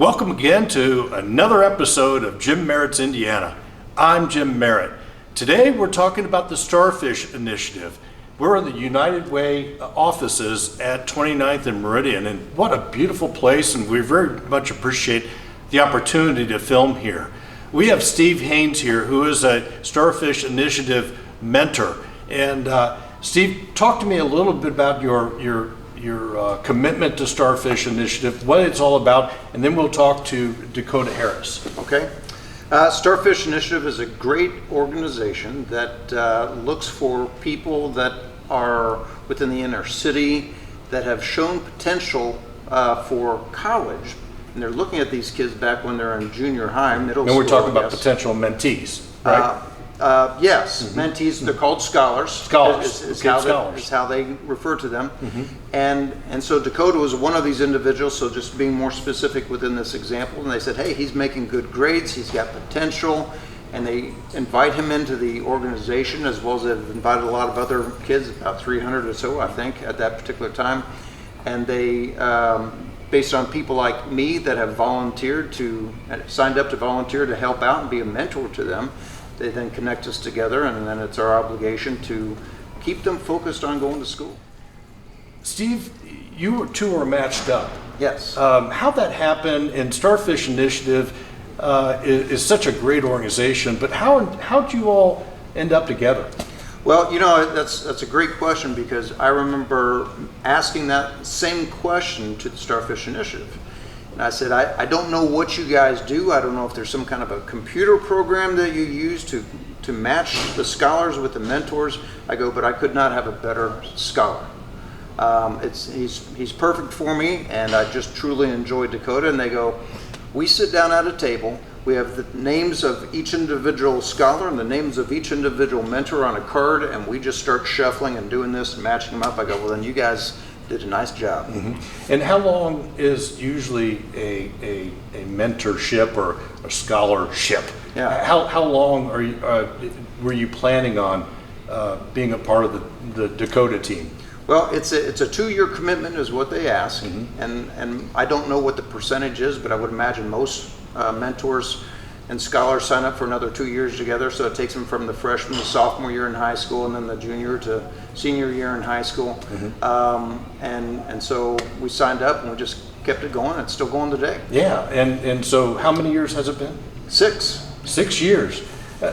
Welcome again to another episode of Jim Merritt's Indiana. I'm Jim Merritt. Today we're talking about the Starfish initiative. We're in the United Way offices at 29th and Meridian, and what a beautiful place, and we very much appreciate the opportunity to film here. We have Steve Haynes here, who is a Starfish initiative mentor. And Steve, talk to me a little bit about your commitment to Starfish Initiative, what it's all about, and then we'll talk to Dakota Harris. Okay. Starfish Initiative is a great organization that looks for people that are within the inner city that have shown potential for college. And they're looking at these kids back when they're in junior high, middle school. And we're talking about potential mentees, right? Yes, mentees. They're called scholars. Scholars. Is how they refer to them. And so Dakota was one of these individuals. So just being more specific within this example, and they said, hey, he's making good grades. He's got potential, and they invite him into the organization, as well as they've invited a lot of other kids, about 300 or so, I think, at that particular time. And they, based on people like me that have signed up to volunteer to help out and be a mentor to them. They then connect us together, and then it's our obligation to keep them focused on going to school. Steve, you two are matched up. Yes. How that happened, and Starfish Initiative is such a great organization, but how'd you all end up together? Well, that's a great question, because I remember asking that same question to the Starfish Initiative. And I said, I don't know what you guys do. I don't know if there's some kind of a computer program that you use to match the scholars with the mentors. I go, but I could not have a better scholar. He's perfect for me, and I just truly enjoy Dakota. And they go, we sit down at a table. We have the names of each individual scholar and the names of each individual mentor on a card, and we just start shuffling and doing this and matching them up. I go, well, then you guys did a nice job. And how long is usually a mentorship or a scholarship? Yeah. How long were you planning on being a part of the Dakota team? Well, it's a 2-year commitment is what they ask, and I don't know what the percentage is, but I would imagine most mentors and scholars sign up for another 2 years together. So it takes them from the freshman to sophomore year in high school, and then the junior to senior year in high school. And so we signed up, and we just kept it going. It's still going today. Yeah, and so how many years has it been? 6. 6 years.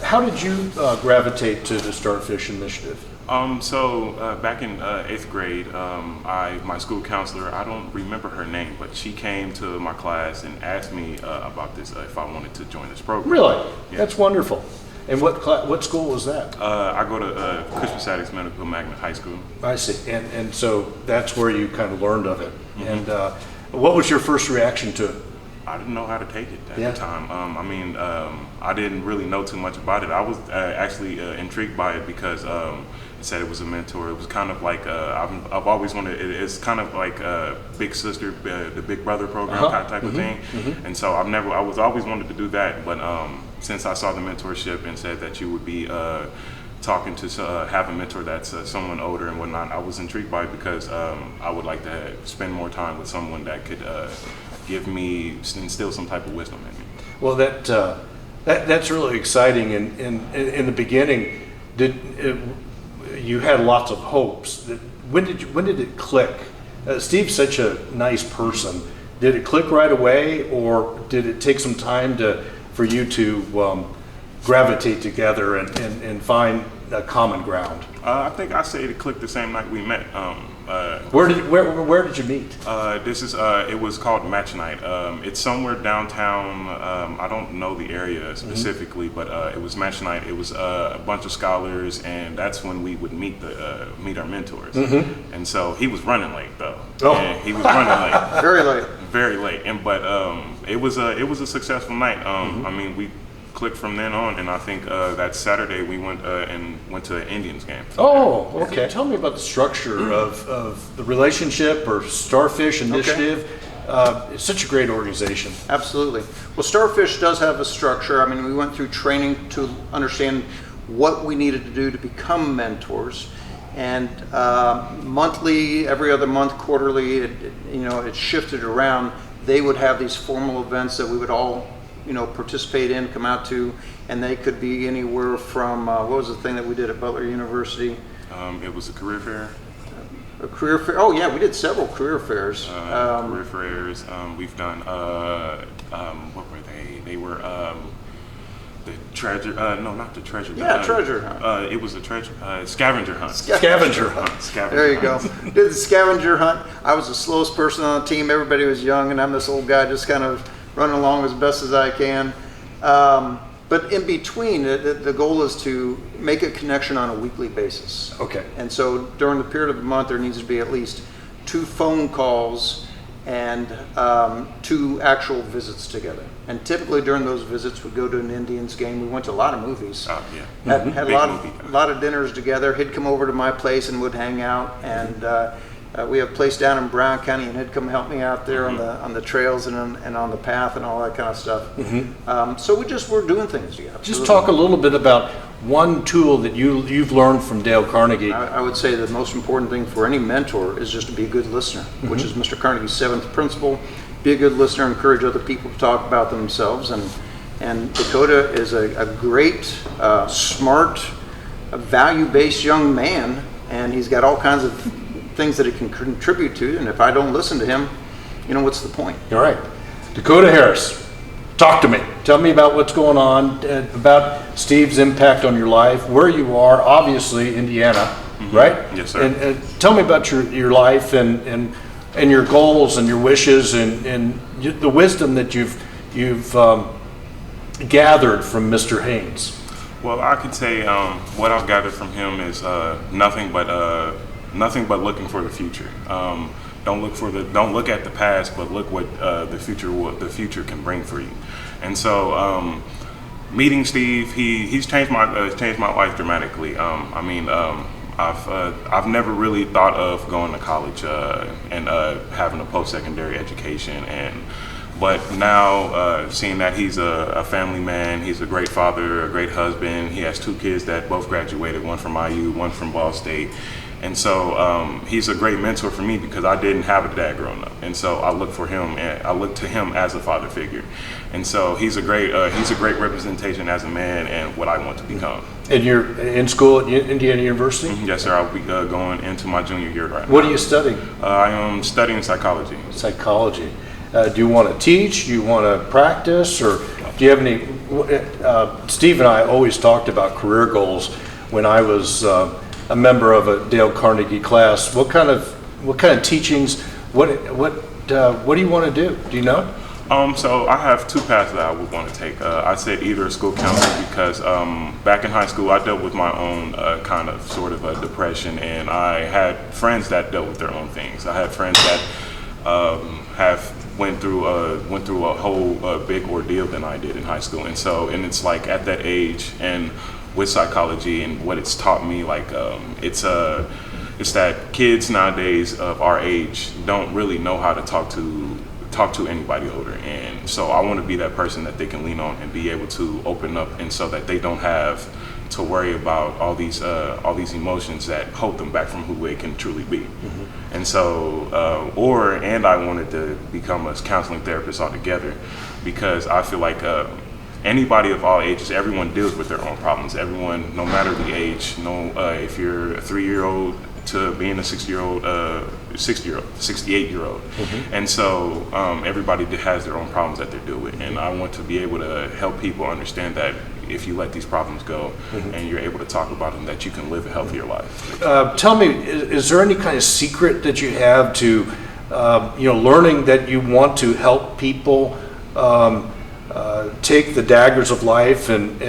How did you gravitate to the Starfish Initiative? Back in 8th grade, my school counselor, I don't remember her name, but she came to my class and asked me about this, if I wanted to join this program. Really? Yeah. That's wonderful. And what school was that? I go to Christmas Addicts Medical Magnet High School. I see. And so that's where you kind of learned of it. And what was your first reaction to it? I didn't know how to take it at the time. I didn't really know too much about it. I was actually intrigued by it because it said it was a mentor. It was kind of like I've always wanted. It's kind of like Big Sister, the Big Brother program type of thing. And so I was always wanted to do that. But since I saw the mentorship and said that you would be talking to have a mentor that's someone older and whatnot, I was intrigued by it because I would like to spend more time with someone that could give me, instill some type of wisdom in me. Well, that's really exciting. And in the beginning, you had lots of hopes. When did it click? Steve's such a nice person. Did it click right away, or did it take some time for you to gravitate together and find a common ground? I think I say it clicked the same night we met. Where did you meet? It was called Match Night. It's somewhere downtown. I don't know the area specifically, but it was Match Night. It was a bunch of scholars, and that's when we would meet our mentors. And so he was running late though. Oh. And he was running late. Very late. Very late. But it was a successful night. I mean, we clicked from then on, and I think that Saturday we went to an Indians game. Oh, okay. Tell me about the structure of the relationship or Starfish Initiative. It's such a great organization. Absolutely. Well, Starfish does have a structure. I mean, we went through training to understand what we needed to do to become mentors. And monthly, every other month, quarterly, it shifted around. they would have these formal events that we would all, participate in, come out to, and they could be anywhere from, what was the thing that we did at Butler University? It was a career fair. A career fair. Oh yeah, we did several career fairs. Career fairs. We've done. What were they? They were the treasure. No, not the treasure. Yeah, treasure hunt. It was a treasure scavenger hunt. Scavenger hunt. Scavenger There you hunt. go. Did the scavenger hunt. I was the slowest person on the team. Everybody was young, and I'm this old guy just kind of running along as best as I can. But in between, the goal is to make a connection on a weekly basis. Okay. And so during the period of the month, there needs to be at least 2 phone calls and 2 actual visits together. And typically during those visits, we'd go to an Indians game. We went to a lot of movies. Oh, yeah. Had Big a movie. lot of dinners together. He'd come over to my place and would hang out. And we have a place down in Brown County, and he'd come help me out there on the trails and on the path and all that kind of stuff. So we're doing things together. Just talk a little bit about one tool that you've learned from Dale Carnegie. I would say the most important thing for any mentor is just to be a good listener, which is Mr. Carnegie's 7th principle. Be a good listener, encourage other people to talk about themselves. And Dakota is a great, smart, value-based young man, and he's got all kinds of things that he can contribute to. And if I don't listen to him, what's the point? All right. Dakota Harris, talk to me. Tell me about what's going on, about Steve's impact on your life, where you are, obviously Indiana, right? Yes, sir. And tell me about your life and your goals and your wishes and the wisdom that you've gathered from Mr. Haynes. Well, I could say what I've gathered from him is nothing but looking for the future. Don't look at the past, but look what the future can bring for you. And so, meeting Steve, he's changed my life dramatically. I've never really thought of going to college and having a post-secondary education, but now seeing that he's a family man, he's a great father, a great husband. He has 2 kids that both graduated, one from IU, one from Ball State. And so he's a great mentor for me because I didn't have a dad growing up, and so I look for him, and I look to him as a father figure. And so he's a great representation as a man and what I want to become. And you're in school at Indiana University? Yes, sir. I'll be going into my junior year right now. What are you studying? I am studying psychology. Psychology. Do you want to teach? Do you want to practice? Or do you have any? Steve and I always talked about career goals when I was a member of a Dale Carnegie class. What kind of teachings? What do you want to do? Do you know? So I have 2 paths that I would want to take. I said either a school counselor because back in high school I dealt with my own kind of sort of a depression, and I had friends that dealt with their own things. I had friends that have went through a whole big ordeal than I did in high school, and it's like at that age and with psychology and what it's taught me, like it's that kids nowadays of our age don't really know how to talk to anybody older, and so I want to be that person that they can lean on and be able to open up, and so that they don't have to worry about all these emotions that hold them back from who they can truly be. And so and I wanted to become a counseling therapist altogether, because I feel like anybody of all ages, everyone deals with their own problems. Everyone, no matter the age, if you're a 3-year-old to being a 68-year-old. And so everybody has their own problems that they deal with, and I want to be able to help people understand that if you let these problems go and you're able to talk about them, that you can live a healthier life. Tell me, is there any kind of secret that you have to learning that you want to help people take the daggers of life and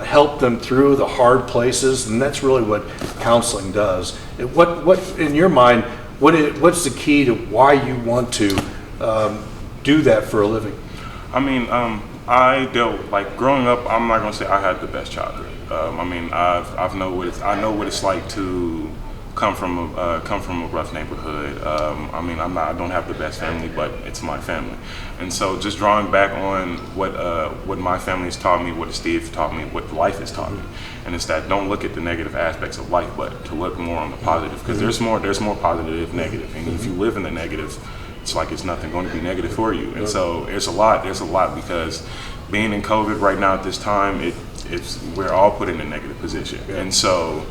help them through the hard places? And that's really what counseling does. What in your mind, what's the key to why you want to do that for a living? I mean, I dealt, like, growing up, I'm not gonna say I had the best childhood. I know what it's like to come from a rough neighborhood. I don't have the best family, but it's my family. And so just drawing back on what my family has taught me, what Steve taught me, what life has taught me, and it's that don't look at the negative aspects of life, but to look more on the positive, because there's more positive, negative, and if you live in the negative, it's like it's nothing going to be negative for you. And so there's a lot because being in COVID right now at this time, we're all put in a negative position. Yeah. And so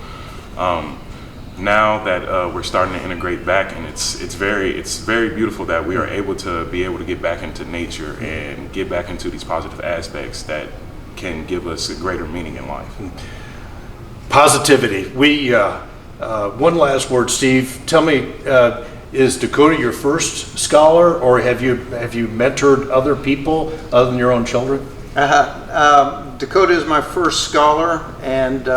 now that we're starting to integrate back, and it's very beautiful that we are able to get back into nature and get back into these positive aspects that can give us a greater meaning in life. Positivity. One last word, Steve. Tell me, is Dakota your first scholar, or have you mentored other people other than your own children? Dakota is my first scholar, and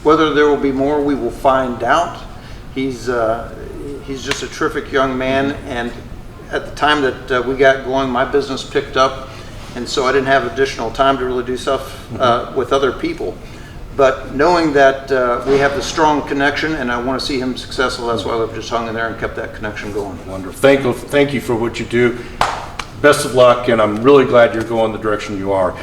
whether there will be more, we will find out. He's just a terrific young man, and at the time that we got going, my business picked up, and so I didn't have additional time to really do stuff with other people. But knowing that we have the strong connection, and I want to see him successful, that's why I've just hung in there and kept that connection going. Wonderful. Thank you for what you do. Best of luck, and I'm really glad you're going the direction you are.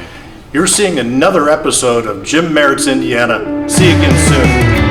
You're seeing another episode of Jim Merritt's Indiana. See you again soon.